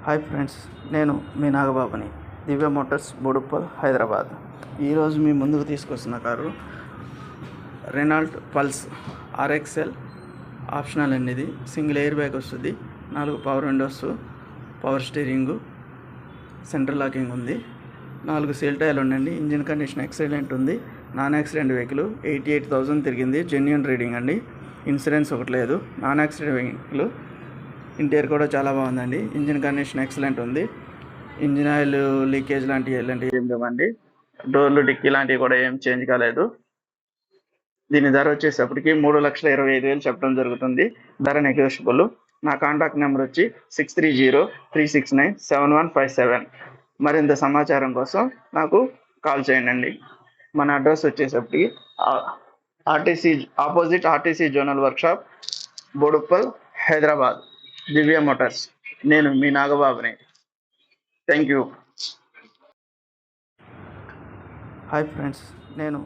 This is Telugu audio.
హాయ్ ఫ్రెండ్స్, నేను మీ నాగబాబుని. దివ్య మోటార్స్, బోడుప్పల్, హైదరాబాద్. ఈరోజు మీ ముందుకు తీసుకొస్తున్న car Renault Pulse RXL optional అండి. ఇది సింగిల్ ఎయిర్ బ్యాగ్ వస్తుంది, 4 power windows, power steering, central locking ఉంది, 4 సీల్ టైర్లు ఉండండి. ఇంజిన్ కండిషన్ ఎక్సలెంట్ ఉంది. Non accident vehicle. 88,000 తిరిగింది. జెన్యూన్ రీడింగ్ అండి. ఇన్సూరెన్స్ ఒకటి లేదు. Non accident vehicle. ఇంటీరియర్ కూడా చాలా బాగుందండి. ఇంజిన్ కండిషన్ ఎక్సలెంట్ ఉంది. ఇంజిన్ ఆయిల్ లీకేజ్ లాంటివి ఏం లేవండి. డోర్లు, డిక్కీ లాంటివి కూడా ఏం చేంజ్ కాలేదు. దీని ధర వచ్చేసప్పటికి 3,25,000 చెప్పడం జరుగుతుంది. ధర నెగోషియబుల్. నా కాంటాక్ట్ నెంబర్ వచ్చి 6303697157. మరింత సమాచారం కోసం నాకు కాల్ చేయండి. మన అడ్రస్ వచ్చేసప్పటికి opposite RTC zonal workshop, Boduppal, Hyderabad. Divya motors. నేను మీ నాగబాబుని. Thank you. హాయ్ ఫ్రెండ్స్, నేను